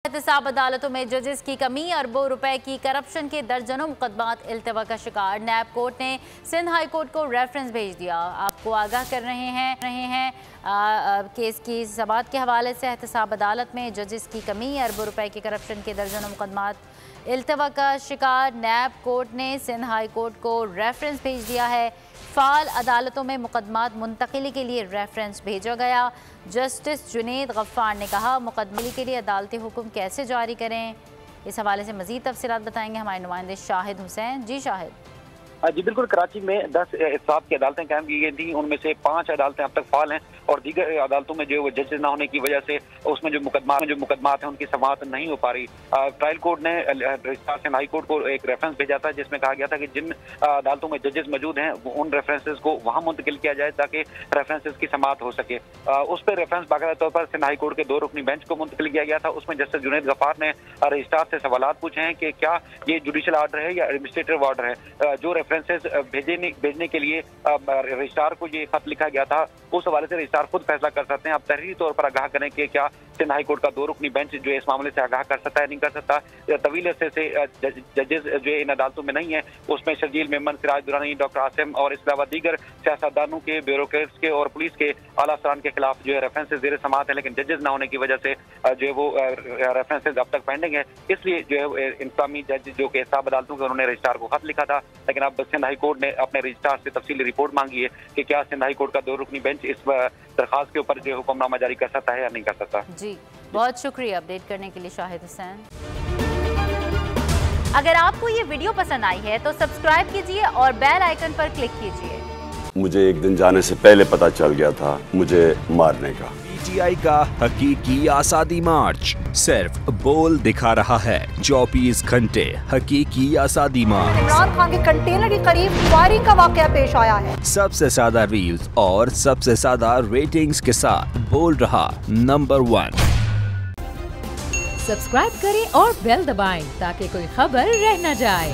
एहतसाब अदालतों में जजेस की कमी, अरबों रुपए की करप्शन के दर्जनों मुकदमात इल्तवा का शिकार। नैब कोर्ट ने सिंध हाई कोर्ट को रेफरेंस भेज दिया। आपको आगाह कर रहे हैं केस की समाअत के हवाले से। एहतसाब अदालत में जजेस की कमी, अरबों रुपए की करप्शन के दर्जनों मुकदमात इल्तवा का शिकार। नैब कोर्ट ने सिंध हाई कोर्ट को रेफरेंस भेज दिया है। फ़ाल अदालतों में मुकदमात मुंतकिली के लिए रेफरेंस भेजा गया। जस्टिस जुनेद गफ्फार ने कहा, मुकदमे के लिए अदालती हुक्म कैसे जारी करें, इस हवाले से मज़ीद तफसीलात बताएंगे हमारे नुमाइंदे शाहिद हुसैन। जी शाहिद। जी बिल्कुल, कराची में 10 एहतसाब की अदालतें कायम की गई थी। उनमें से 5 अदालतें अब तक फाल हैं और दीगर अदालतों में जो जजेस ना होने की वजह से उसमें जो मुकदमात हैं उनकी समाअत नहीं हो पा रही। ट्रायल कोर्ट ने रजिस्ट्रार सिंध हाई कोर्ट को एक रेफरेंस भेजा था जिसमें कहा गया था कि जिन अदालतों में जजेस मौजूद हैं उन रेफरेंसेस को वहाँ मुंतकिल किया जाए ताकि रेफरेंसेस की समाअत हो सके। उस पर रेफरेंस बाकायदा तौर पर सिंध हाई कोर्ट के 2 रुकनी बेंच को मुंतकिल किया गया था। उसमें जस्टिस जुनेद गफ्फार ने रजिस्ट्रार से सवाल पूछे हैं कि क्या ये जुडिशल आर्डर है या एडमिनिस्ट्रेटिव ऑर्डर है। जो रेफरेंसेस भेजने के लिए रजिस्ट्रार को ये खत लिखा गया था, उस हवाले से रजिस्ट्रार खुद फैसला कर सकते हैं। आप तहरीरी तौर पर आगाह करें कि क्या सिंध हाई कोर्ट का 2 रुकनी बेंच जो इस मामले से आगाह कर सकता है, नहीं कर सकता। तवील अरसे से जजेस जो इन अदालतों में नहीं है, उसमें शर्जील मेमन, सिराज दुरानी, डॉक्टर आसिम और इसके अलावा दीगर सियासतदानों के, ब्यूरोक्रेट्स के और पुलिस के आला अफसरान के खिलाफ जो है रेफरेंसेज ज़ेर समाअत है, लेकिन जजेस ना होने की वजह से जो है वो रेफरेंसेज अब तक पेंडिंग है। इसलिए जो है इंतजामी जज जो कि एहतसाब अदालतों के, उन्होंने रजिस्ट्रार को खत लिखा था, लेकिन अब सिंध हाई कोर्ट ने अपने रजिस्ट्रार से तफसीली रिपोर्ट मांगी है कि क्या सिंध हाई कोर्ट का 2 रुकनी बेंच इस दरखास्त के ऊपर जो हुक्मनामा जारी कर सकता है या नहीं कर सकता। जी, बहुत शुक्रिया अपडेट करने के लिए शाहिद हुसैन। अगर आपको ये वीडियो पसंद आई है तो सब्सक्राइब कीजिए और बेल आइकन पर क्लिक कीजिए। मुझे एक दिन जाने से पहले पता चल गया था मुझे मारने का। पीटीआई का हकीकी आज़ादी मार्च सिर्फ बोल दिखा रहा है। 24 घंटे हकीकी आज़ादी मार्च। इमरान खान के कंटेनर के करीब फायरिंग का वाकया पेश आया है। सबसे ज्यादा रील्स और सबसे ज्यादा रेटिंग्स के साथ बोल रहा नंबर 1। सब्सक्राइब करें और बेल दबाएं ताकि कोई खबर रह न जाए।